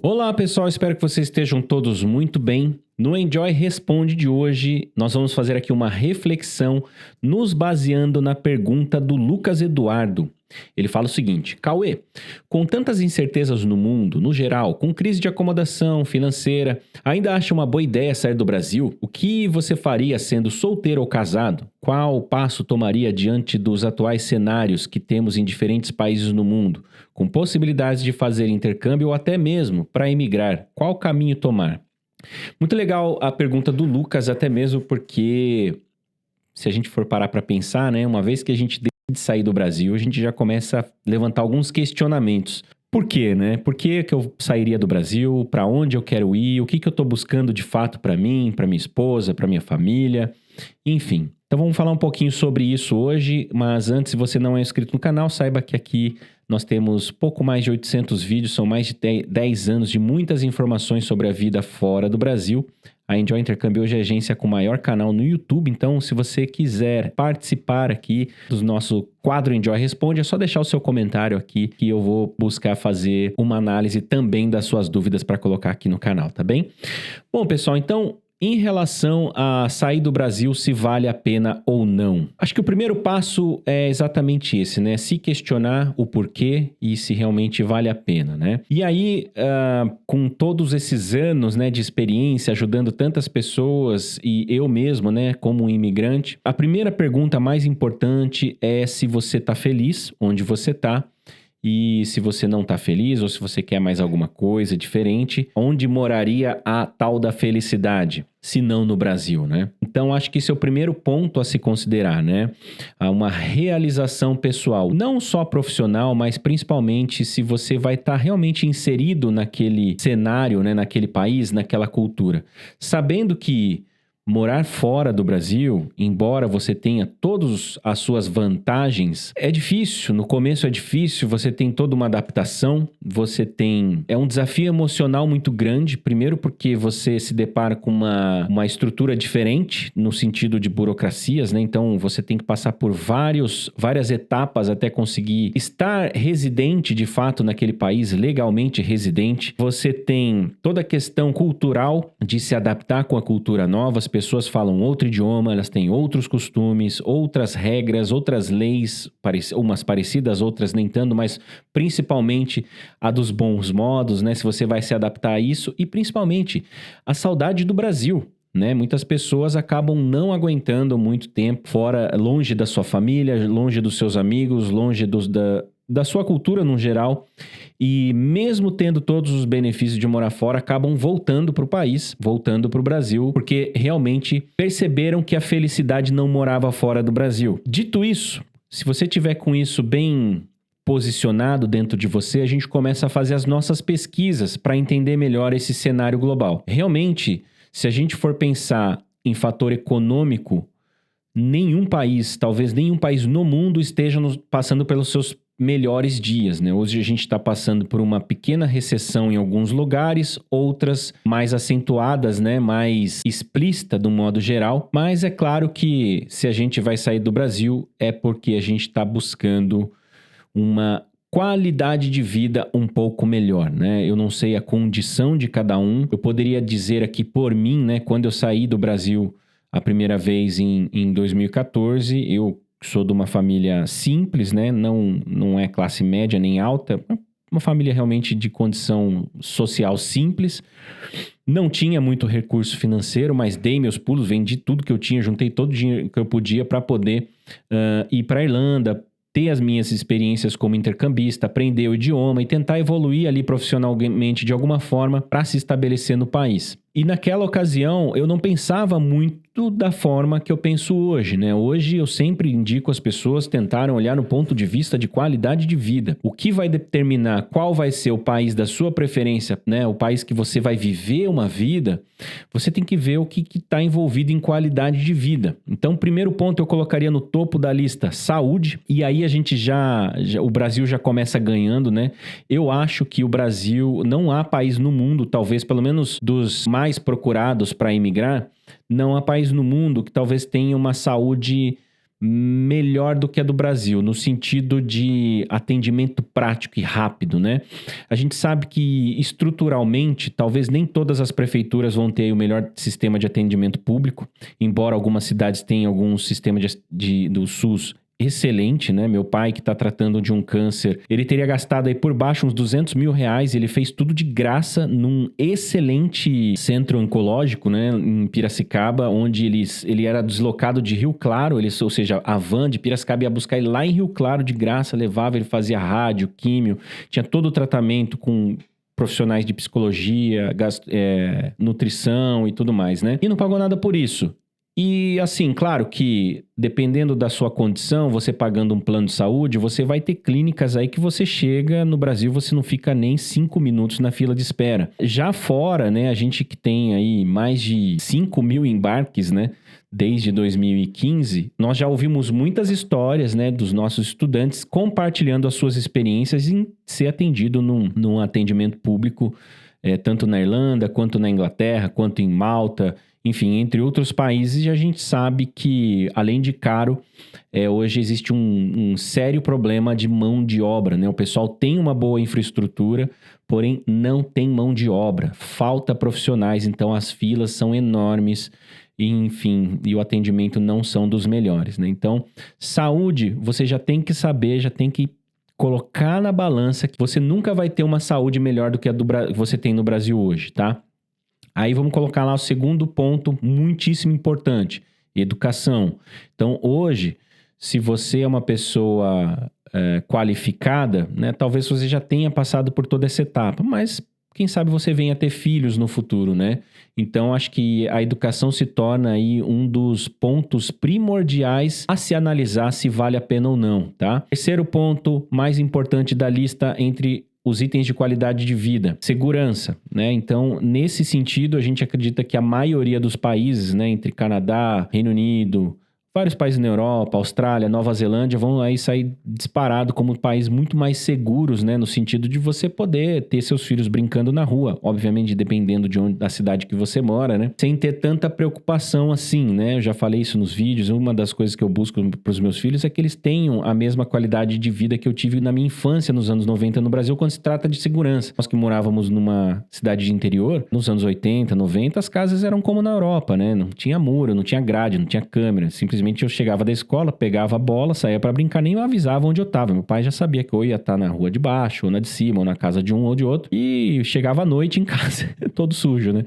Olá pessoal, espero que vocês estejam todos muito bem. No Enjoy Responde de hoje, nós vamos fazer aqui uma reflexão nos baseando na pergunta do Lucas Eduardo. Ele fala o seguinte: Cauê, com tantas incertezas no mundo, no geral, com crise de acomodação financeira, ainda acha uma boa ideia sair do Brasil? O que você faria sendo solteiro ou casado? Qual passo tomaria diante dos atuais cenários que temos em diferentes países no mundo, com possibilidades de fazer intercâmbio ou até mesmo para emigrar? Qual caminho tomar? Muito legal a pergunta do Lucas, até mesmo porque se a gente for parar para pensar, né, uma vez que a gente decide sair do Brasil, a gente já começa a levantar alguns questionamentos. Por quê, né? Por que eu sairia do Brasil? Para onde eu quero ir? O que eu estou buscando de fato para mim, para minha esposa, para minha família? Enfim. Então vamos falar um pouquinho sobre isso hoje, mas antes, se você não é inscrito no canal, saiba que aqui nós temos pouco mais de 800 vídeos, são mais de 10 anos de muitas informações sobre a vida fora do Brasil. A Enjoy Intercâmbio hoje é a agência com o maior canal no YouTube, então se você quiser participar aqui do nosso quadro Enjoy Responde, é só deixar o seu comentário aqui que eu vou buscar fazer uma análise também das suas dúvidas para colocar aqui no canal, tá bem? Bom, pessoal, então, em relação a sair do Brasil, se vale a pena ou não. Acho que o primeiro passo é exatamente esse, né? Se questionar o porquê e se realmente vale a pena, né? E aí, com todos esses anos, né, de experiência, ajudando tantas pessoas e eu mesmo, né, como um imigrante, a primeira pergunta mais importante é se você está feliz onde você está. E se você não está feliz ou se você quer mais alguma coisa diferente, onde moraria a tal da felicidade? Se não no Brasil, né? Então, acho que esse é o primeiro ponto a se considerar, né? Uma realização pessoal, não só profissional, mas principalmente se você vai estar realmente inserido naquele cenário, né? Naquele país, naquela cultura. Sabendo que morar fora do Brasil, embora você tenha todas as suas vantagens, é difícil. No começo é difícil, você tem toda uma adaptação, é um desafio emocional muito grande, primeiro porque você se depara com uma estrutura diferente no sentido de burocracias, né? Então você tem que passar por várias etapas até conseguir estar residente de fato naquele país, legalmente residente. Você tem toda a questão cultural de se adaptar com a cultura nova. As pessoas falam outro idioma, elas têm outros costumes, outras regras, outras leis, umas parecidas, outras nem tanto, mas principalmente a dos bons modos, né? Se você vai se adaptar a isso e principalmente a saudade do Brasil, né? Muitas pessoas acabam não aguentando muito tempo fora, longe da sua família, longe dos seus amigos, longe da sua cultura no geral, e mesmo tendo todos os benefícios de morar fora, acabam voltando para o país, voltando para o Brasil, porque realmente perceberam que a felicidade não morava fora do Brasil. Dito isso, se você tiver com isso bem posicionado dentro de você, a gente começa a fazer as nossas pesquisas para entender melhor esse cenário global. Realmente, se a gente for pensar em fator econômico, talvez nenhum país no mundo esteja passando pelos seus melhores dias, né? Hoje a gente está passando por uma pequena recessão em alguns lugares, outras mais acentuadas, né? Mais explícita do modo geral. Mas é claro que se a gente vai sair do Brasil é porque a gente está buscando uma qualidade de vida um pouco melhor, né? Eu não sei a condição de cada um. Eu poderia dizer aqui por mim, né? Quando eu saí do Brasil a primeira vez em 2014, eu sou de uma família simples, né? Não é classe média nem alta, uma família realmente de condição social simples. Não tinha muito recurso financeiro, mas dei meus pulos, vendi tudo que eu tinha, juntei todo o dinheiro que eu podia para poder ir para a Irlanda, ter as minhas experiências como intercambista, aprender o idioma e tentar evoluir ali profissionalmente de alguma forma para se estabelecer no país. E naquela ocasião, eu não pensava muito da forma que eu penso hoje, né? Hoje eu sempre indico as pessoas tentarem olhar no ponto de vista de qualidade de vida. O que vai determinar qual vai ser o país da sua preferência, né? O país que você vai viver uma vida, você tem que ver o que está envolvido em qualidade de vida. Então, primeiro ponto eu colocaria no topo da lista, saúde. E aí a gente o Brasil já começa ganhando, né? Eu acho que o Brasil, não há país no mundo, talvez pelo menos dos mais procurados para emigrar, não há país no mundo que talvez tenha uma saúde melhor do que a do Brasil, no sentido de atendimento prático e rápido, né? A gente sabe que estruturalmente, talvez nem todas as prefeituras vão ter o melhor sistema de atendimento público, embora algumas cidades tenham algum sistema do SUS excelente, né? Meu pai, que está tratando de um câncer, ele teria gastado aí por baixo uns 200 mil reais, ele fez tudo de graça num excelente centro oncológico, né? Em Piracicaba, onde ele era deslocado de Rio Claro, ou seja, a van de Piracicaba ia buscar ele lá em Rio Claro de graça, levava, ele fazia rádio, químio, tinha todo o tratamento com profissionais de psicologia, nutrição e tudo mais, né? E não pagou nada por isso. E assim, claro que dependendo da sua condição, você pagando um plano de saúde, você vai ter clínicas aí que você chega, no Brasil você não fica nem 5 minutos na fila de espera. Já fora, né, a gente que tem aí mais de 5 mil embarques, né, desde 2015, nós já ouvimos muitas histórias, né, dos nossos estudantes compartilhando as suas experiências em ser atendido num atendimento público, tanto na Irlanda, quanto na Inglaterra, quanto em Malta, enfim, entre outros países. E a gente sabe que, além de caro, hoje existe um sério problema de mão de obra, né? O pessoal tem uma boa infraestrutura, porém não tem mão de obra. Falta profissionais, então as filas são enormes, enfim, e o atendimento não são dos melhores, né? Então, saúde, você já tem que saber, já tem que colocar na balança que você nunca vai ter uma saúde melhor do que a que você tem no Brasil hoje, tá? Aí vamos colocar lá o segundo ponto muitíssimo importante, educação. Então, hoje, se você é uma pessoa qualificada, né, talvez você já tenha passado por toda essa etapa, mas quem sabe você venha a ter filhos no futuro, né? Então, acho que a educação se torna aí um dos pontos primordiais a se analisar se vale a pena ou não, tá? Terceiro ponto mais importante da lista entre os itens de qualidade de vida, segurança, né? Então, nesse sentido, a gente acredita que a maioria dos países, né, entre Canadá, Reino Unido, vários países na Europa, Austrália, Nova Zelândia, vão aí sair disparado como países muito mais seguros, né? No sentido de você poder ter seus filhos brincando na rua, obviamente dependendo da cidade que você mora, né? Sem ter tanta preocupação assim, né? Eu já falei isso nos vídeos, uma das coisas que eu busco para os meus filhos é que eles tenham a mesma qualidade de vida que eu tive na minha infância nos anos 90 no Brasil, quando se trata de segurança. Nós que morávamos numa cidade de interior, nos anos 80, 90, as casas eram como na Europa, né? Não tinha muro, não tinha grade, não tinha câmera, simplesmente eu chegava da escola, pegava a bola, saía pra brincar, nem eu avisava onde eu tava. Meu pai já sabia que eu ia estar na rua de baixo, ou na de cima, ou na casa de um ou de outro. E chegava à noite em casa, todo sujo, né?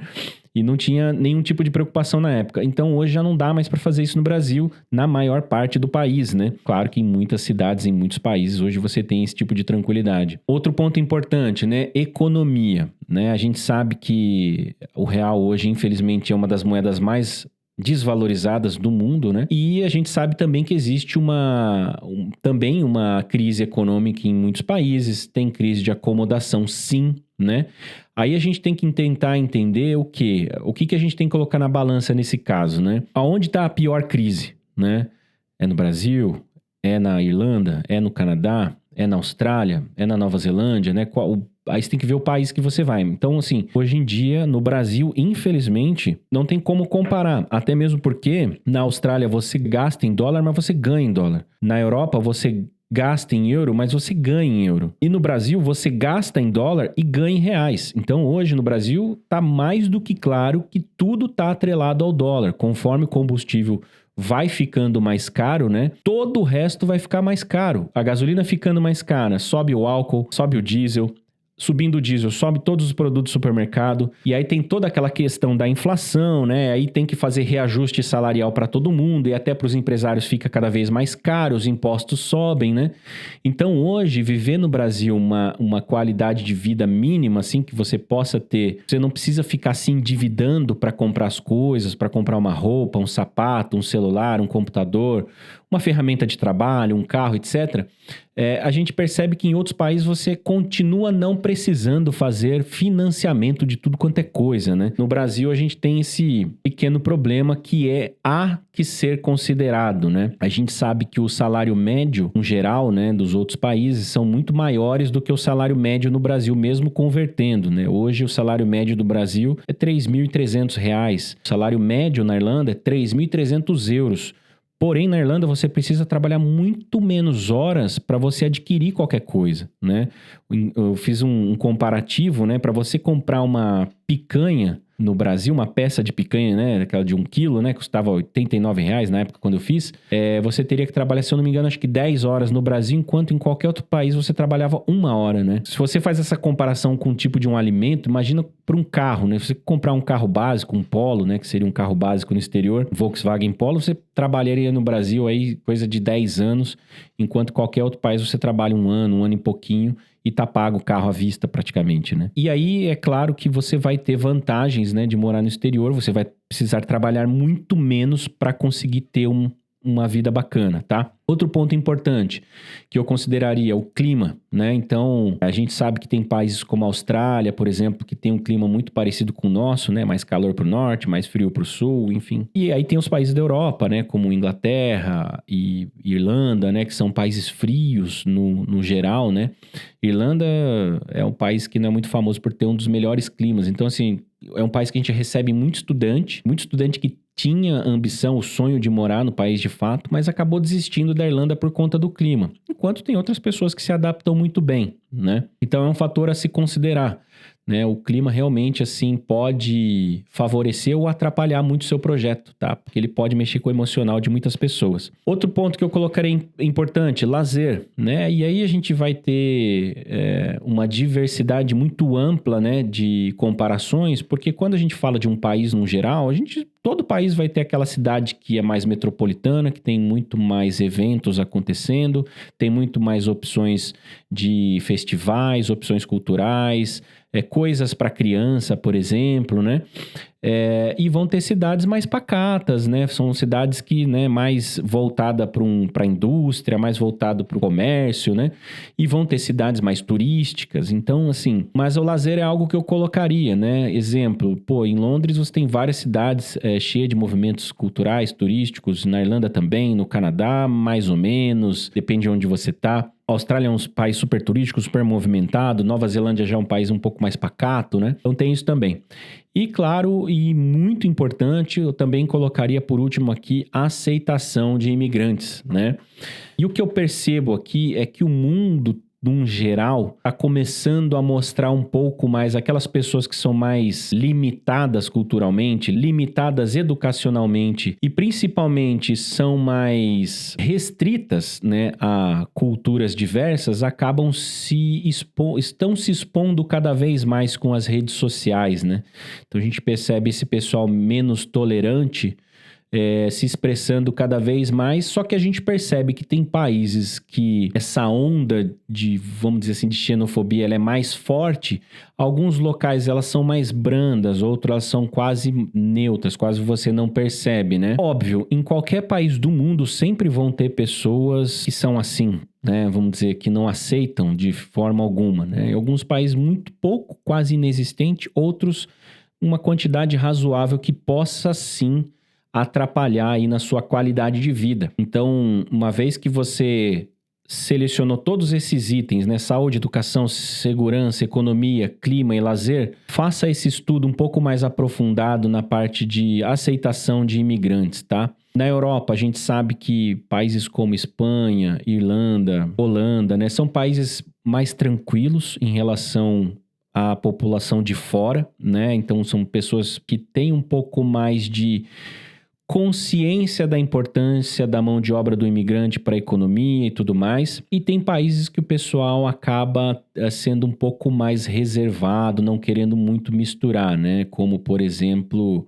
E não tinha nenhum tipo de preocupação na época. Então, hoje já não dá mais para fazer isso no Brasil, na maior parte do país, né? Claro que em muitas cidades, em muitos países, hoje você tem esse tipo de tranquilidade. Outro ponto importante, né? Economia, né? A gente sabe que o real hoje, infelizmente, é uma das moedas mais desvalorizadas do mundo, né? E a gente sabe também que existe também uma crise econômica em muitos países, tem crise de acomodação, sim, né? Aí a gente tem que tentar entender o que a gente tem que colocar na balança nesse caso, né? Aonde está a pior crise, né? É no Brasil? É na Irlanda? É no Canadá? É na Austrália? É na Nova Zelândia, né? Aí você tem que ver o país que você vai. Então, assim, hoje em dia, no Brasil, infelizmente, não tem como comparar. Até mesmo porque na Austrália você gasta em dólar, mas você ganha em dólar. Na Europa você gasta em euro, mas você ganha em euro. E no Brasil você gasta em dólar e ganha em reais. Então, hoje no Brasil, tá mais do que claro que tudo tá atrelado ao dólar. Conforme o combustível vai ficando mais caro, né? Todo o resto vai ficar mais caro. A gasolina ficando mais cara, sobe o álcool, sobe o diesel. Subindo o diesel, sobe todos os produtos do supermercado. E aí tem toda aquela questão da inflação, né? Aí tem que fazer reajuste salarial para todo mundo e até para os empresários fica cada vez mais caro, os impostos sobem, né? Então hoje, viver no Brasil uma qualidade de vida mínima, assim, que você possa ter, você não precisa ficar se endividando para comprar as coisas, para comprar uma roupa, um sapato, um celular, um computador, uma ferramenta de trabalho, um carro, etc. A gente percebe que em outros países você continua não precisando fazer financiamento de tudo quanto é coisa, né? No Brasil a gente tem esse pequeno problema que há que ser considerado, né? A gente sabe que o salário médio, em geral, né, dos outros países são muito maiores do que o salário médio no Brasil, mesmo convertendo, né? Hoje o salário médio do Brasil é R$ 3.300. O salário médio na Irlanda é 3.300 euros. Porém, na Irlanda, você precisa trabalhar muito menos horas para você adquirir qualquer coisa, né? Eu fiz um comparativo, né? Para você comprar uma picanha no Brasil, uma peça de picanha, né? Aquela de 1 quilo, né? Custava R$ 89 na época quando eu fiz. Você teria que trabalhar, se eu não me engano, acho que 10 horas no Brasil, enquanto em qualquer outro país você trabalhava 1 hora, né? Se você faz essa comparação com o tipo de um alimento, imagina para um carro, né? Se você comprar um carro básico, um Polo, né? Que seria um carro básico no exterior, Volkswagen Polo, você trabalharia no Brasil aí coisa de 10 anos, enquanto qualquer outro país você trabalha 1 ano e pouquinho, e tá pago o carro à vista praticamente, né? E aí é claro que você vai ter vantagens, né, de morar no exterior, você vai precisar trabalhar muito menos para conseguir ter uma vida bacana, tá? Outro ponto importante que eu consideraria o clima, né? Então, a gente sabe que tem países como a Austrália, por exemplo, que tem um clima muito parecido com o nosso, né? Mais calor pro norte, mais frio pro sul, enfim. E aí tem os países da Europa, né? Como Inglaterra e Irlanda, né? Que são países frios no geral, né? Irlanda é um país que não é muito famoso por ter um dos melhores climas. Então, assim, é um país que a gente recebe muito estudante que tinha a ambição, o sonho de morar no país de fato, mas acabou desistindo da Irlanda por conta do clima. Enquanto tem outras pessoas que se adaptam muito bem, né? Então é um fator a se considerar, né? O clima realmente, assim, pode favorecer ou atrapalhar muito o seu projeto, tá? Porque ele pode mexer com o emocional de muitas pessoas. Outro ponto que eu colocarei importante, lazer, né? E aí a gente vai ter uma diversidade muito ampla, né? De comparações, porque quando a gente fala de um país no geral, todo país vai ter aquela cidade que é mais metropolitana, que tem muito mais eventos acontecendo, tem muito mais opções de festivais, opções culturais, coisas para criança, por exemplo, né? E vão ter cidades mais pacatas, né? São cidades que, né, mais voltada para a indústria, mais voltado para o comércio, né? E vão ter cidades mais turísticas. Então, assim, mas o lazer é algo que eu colocaria, né? Exemplo, em Londres você tem várias cidades cheias de movimentos culturais, turísticos. Na Irlanda também, no Canadá, mais ou menos, depende de onde você tá. A Austrália é um país super turístico, super movimentado. Nova Zelândia já é um país um pouco mais pacato, né? Então tem isso também. E claro, e muito importante, eu também colocaria por último aqui a aceitação de imigrantes, né? E o que eu percebo aqui é que o mundo, num geral, está começando a mostrar um pouco mais aquelas pessoas que são mais limitadas culturalmente, limitadas educacionalmente e principalmente são mais restritas, né, a culturas diversas, estão se expondo cada vez mais com as redes sociais, né? Então a gente percebe esse pessoal menos tolerante se expressando cada vez mais, só que a gente percebe que tem países que essa onda de, vamos dizer assim, de xenofobia, ela é mais forte. Alguns locais elas são mais brandas, outros elas são quase neutras, quase você não percebe, né? Óbvio, em qualquer país do mundo sempre vão ter pessoas que são assim, né? Vamos dizer, que não aceitam de forma alguma, né? Em alguns países muito pouco, quase inexistente, outros uma quantidade razoável que possa sim atrapalhar aí na sua qualidade de vida. Então, uma vez que você selecionou todos esses itens, né? Saúde, educação, segurança, economia, clima e lazer, faça esse estudo um pouco mais aprofundado na parte de aceitação de imigrantes, tá? Na Europa, a gente sabe que países como Espanha, Irlanda, Holanda, né? São países mais tranquilos em relação à população de fora, né? Então, são pessoas que têm um pouco mais de consciência da importância da mão de obra do imigrante para a economia e tudo mais. E tem países que o pessoal acaba sendo um pouco mais reservado, não querendo muito misturar, né? Como, por exemplo,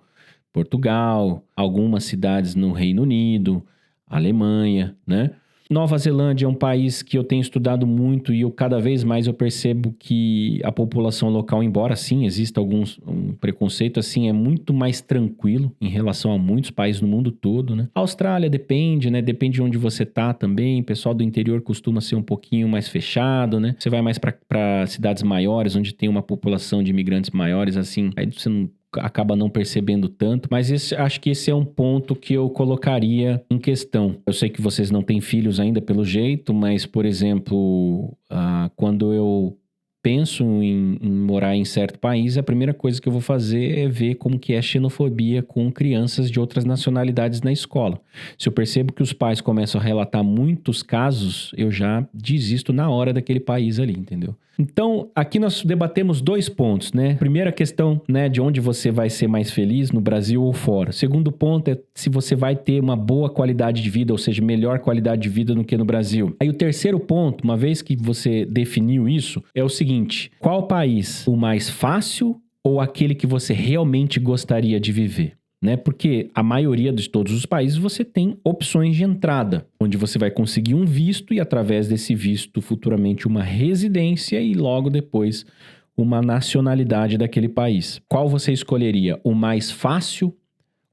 Portugal, algumas cidades no Reino Unido, Alemanha, né? Nova Zelândia é um país que eu tenho estudado muito e cada vez mais eu percebo que a população local, embora sim exista um preconceito, assim, é muito mais tranquilo em relação a muitos países no mundo todo, né? A Austrália depende, né? Depende de onde você tá também. O pessoal do interior costuma ser um pouquinho mais fechado, né? Você vai mais para cidades maiores, onde tem uma população de imigrantes maiores, assim, aí você não acaba não percebendo tanto, mas acho que esse é um ponto que eu colocaria em questão. Eu sei que vocês não têm filhos ainda pelo jeito, mas, por exemplo, quando eu penso em morar em certo país, a primeira coisa que eu vou fazer é ver como que é a xenofobia com crianças de outras nacionalidades na escola. Se eu percebo que os pais começam a relatar muitos casos, eu já desisto na hora daquele país ali, entendeu? Então, aqui nós debatemos 2 pontos, né? Primeira questão, né, de onde você vai ser mais feliz, no Brasil ou fora. Segundo ponto é se você vai ter uma boa qualidade de vida, ou seja, melhor qualidade de vida do que no Brasil. Aí o terceiro ponto, uma vez que você definiu isso, é o seguinte: qual país o mais fácil ou aquele que você realmente gostaria de viver? Né? Porque a maioria de todos os países você tem opções de entrada, onde você vai conseguir um visto e através desse visto futuramente uma residência e logo depois uma nacionalidade daquele país. Qual você escolheria? O mais fácil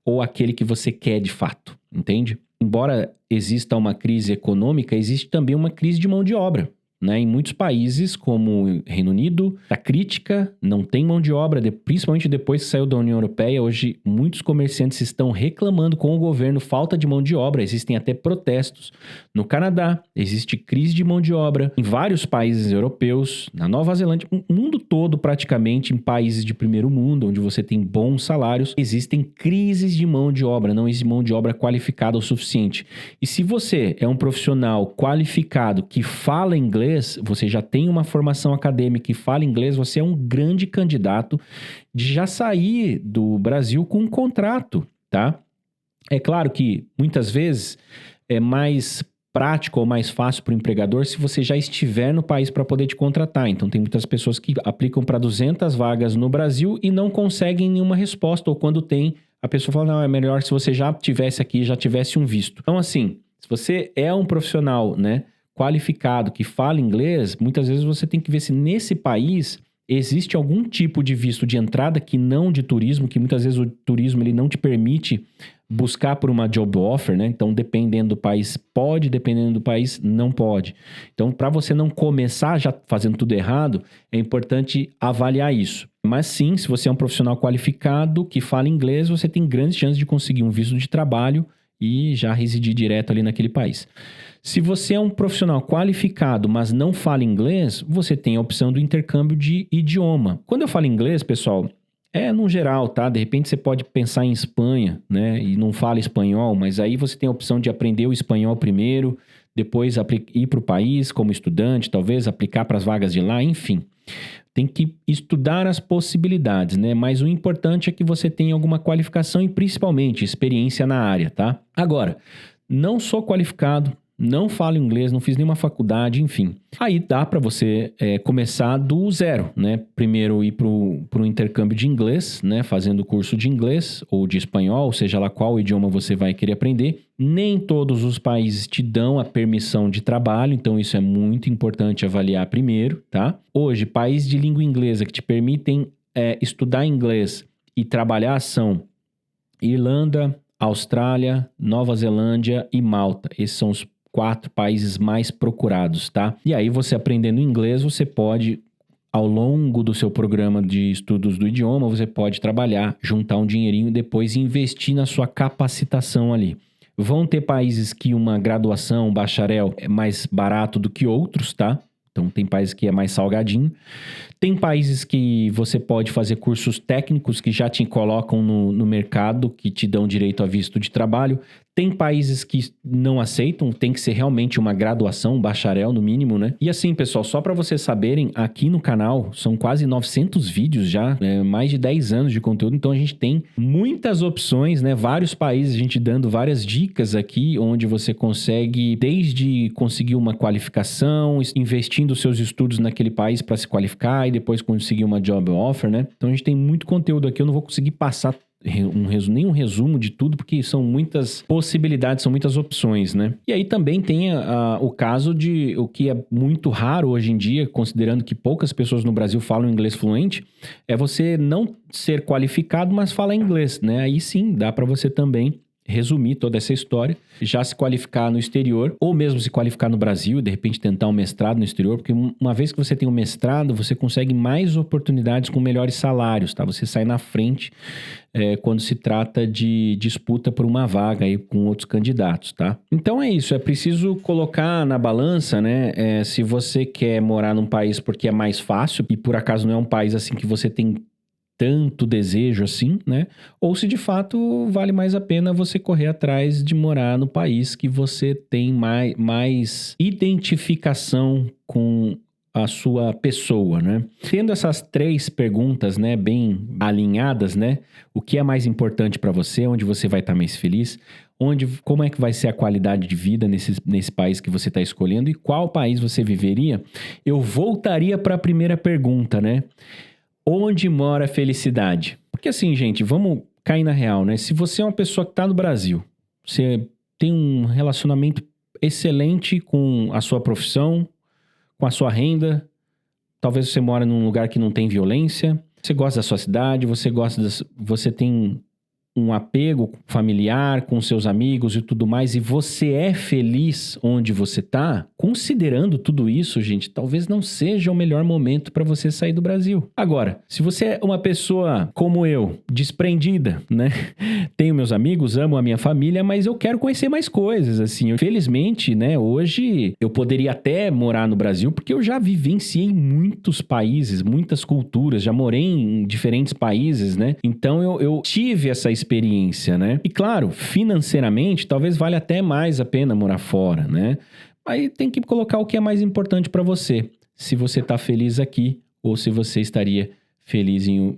ou aquele que você quer de fato? Entende? Embora exista uma crise econômica, existe também uma crise de mão de obra. Né? Em muitos países, como Reino Unido, a crítica não tem mão de obra, principalmente depois que saiu da União Europeia. Hoje, muitos comerciantes estão reclamando com o governo falta de mão de obra. Existem até protestos. No Canadá, existe crise de mão de obra. Em vários países europeus, na Nova Zelândia, o mundo todo praticamente, em países de primeiro mundo, onde você tem bons salários, existem crises de mão de obra. Não existe mão de obra qualificada o suficiente. E se você é um profissional qualificado que fala inglês, você já tem uma formação acadêmica e fala inglês, você é um grande candidato de já sair do Brasil com um contrato, tá? É claro que muitas vezes é mais prático ou mais fácil para o empregador se você já estiver no país para poder te contratar. Então, tem muitas pessoas que aplicam para 200 vagas no Brasil e não conseguem nenhuma resposta, ou quando tem, a pessoa fala, não, é melhor se você já tivesse aqui, já tivesse um visto. Então, assim, se você é um profissional, né, qualificado, que fala inglês, muitas vezes você tem que ver se nesse país existe algum tipo de visto de entrada que não de turismo, que muitas vezes o turismo ele não te permite buscar por uma job offer, né? Então, dependendo do país, pode, dependendo do país, não pode. Então, para você não começar já fazendo tudo errado, é importante avaliar isso. Mas sim, se você é um profissional qualificado que fala inglês, você tem grandes chances de conseguir um visto de trabalho e já residir direto ali naquele país. Se você é um profissional qualificado, mas não fala inglês, você tem a opção do intercâmbio de idioma. Quando eu falo inglês, pessoal, é no geral, tá? De repente você pode pensar em Espanha, né? E não fala espanhol, mas aí você tem a opção de aprender o espanhol primeiro, depois ir para o país como estudante, talvez aplicar para as vagas de lá, enfim. Tem que estudar as possibilidades, né? Mas o importante é que você tenha alguma qualificação e principalmente experiência na área, tá? Agora, não sou qualificado, não falo inglês, não fiz nenhuma faculdade, enfim. Aí dá para você começar do zero, né? Primeiro ir para o intercâmbio de inglês, né? Fazendo o curso de inglês ou de espanhol, seja lá qual idioma você vai querer aprender. Nem todos os países te dão a permissão de trabalho, então isso é muito importante avaliar primeiro, tá? Hoje, países de língua inglesa que te permitem estudar inglês e trabalhar são Irlanda, Austrália, Nova Zelândia e Malta. Esses são os 4 países mais procurados, tá? E aí você aprendendo inglês, você pode, ao longo do seu programa de estudos do idioma, você pode trabalhar, juntar um dinheirinho e depois investir na sua capacitação ali. Vão ter países que uma graduação, um bacharel é mais barato do que outros, tá? Então tem países que é mais salgadinho. Tem países que você pode fazer cursos técnicos que já te colocam no mercado, que te dão direito a visto de trabalho. Tem países que não aceitam, tem que ser realmente uma graduação, um bacharel no mínimo, né? E assim, pessoal, só para vocês saberem, aqui no canal são quase 900 vídeos já, mais de 10 anos de conteúdo, então a gente tem muitas opções, né? Vários países, a gente dando várias dicas aqui, onde você consegue, desde conseguir uma qualificação, investindo seus estudos naquele país para se qualificar e depois conseguir uma job offer, né? Então a gente tem muito conteúdo aqui, eu não vou conseguir passar nem um resumo de tudo, porque são muitas possibilidades, são muitas opções, né? E aí também tem o caso de o que é muito raro hoje em dia, considerando que poucas pessoas no Brasil falam inglês fluente, é você não ser qualificado, mas falar inglês, né? Aí sim, dá para você também resumir toda essa história, já se qualificar no exterior, ou mesmo se qualificar no Brasil e de repente tentar um mestrado no exterior, porque uma vez que você tem um mestrado, você consegue mais oportunidades com melhores salários, tá? Você sai na frente quando se trata de disputa por uma vaga aí com outros candidatos, tá? Então é isso, é preciso colocar na balança, né? Se você quer morar num país porque é mais fácil e por acaso não é um país assim que você tem tanto desejo assim, né? Ou se de fato vale mais a pena você correr atrás de morar no país que você tem mais identificação com a sua pessoa, né? Tendo essas 3 perguntas, né, bem alinhadas, né? O que é mais importante para você, onde você vai estar mais feliz, como é que vai ser a qualidade de vida nesse país que você está escolhendo e qual país você viveria, eu voltaria para a primeira pergunta, né? Onde mora a felicidade? Porque assim, gente, vamos cair na real, né? Se você é uma pessoa que está no Brasil, você tem um relacionamento excelente com a sua profissão, com a sua renda, talvez você mora num lugar que não tem violência, você gosta da sua cidade, você tem um apego familiar com seus amigos e tudo mais, e você é feliz onde você está, considerando tudo isso, gente, talvez não seja o melhor momento para você sair do Brasil. Agora, se você é uma pessoa como eu, desprendida, né? Tenho meus amigos, amo a minha família, mas eu quero conhecer mais coisas, assim. Felizmente, né, hoje eu poderia até morar no Brasil, porque eu já vivenciei muitos países, muitas culturas, já morei em diferentes países, né? Então eu tive essa experiência, né? E claro, financeiramente, talvez valha até mais a pena morar fora, né? Aí tem que colocar o que é mais importante para você. Se você tá feliz aqui ou se você estaria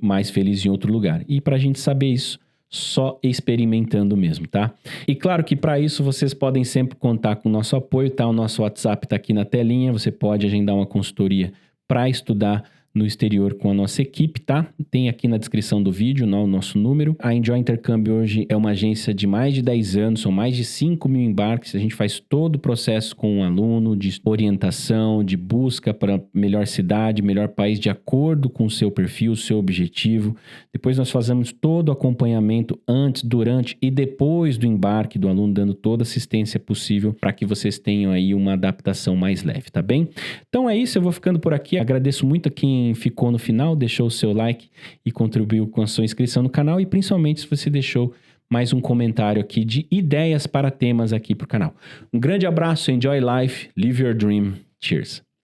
mais feliz em outro lugar. E pra gente saber isso, só experimentando mesmo, tá? E claro que para isso vocês podem sempre contar com o nosso apoio, tá? O nosso WhatsApp tá aqui na telinha, você pode agendar uma consultoria para estudar no exterior com a nossa equipe, tá? Tem aqui na descrição do vídeo, o nosso número. A Enjoy Intercâmbio hoje é uma agência de mais de 10 anos, são mais de 5 mil embarques. A gente faz todo o processo com o aluno, de orientação, de busca para melhor cidade, melhor país, de acordo com o seu perfil, o seu objetivo. Depois nós fazemos todo o acompanhamento antes, durante e depois do embarque do aluno, dando toda a assistência possível para que vocês tenham aí uma adaptação mais leve, tá bem? Então é isso, eu vou ficando por aqui. Agradeço muito a quem ficou no final, deixou o seu like e contribuiu com a sua inscrição no canal e principalmente se você deixou mais um comentário aqui de ideias para temas aqui para o canal. Um grande abraço, enjoy life, live your dream, cheers!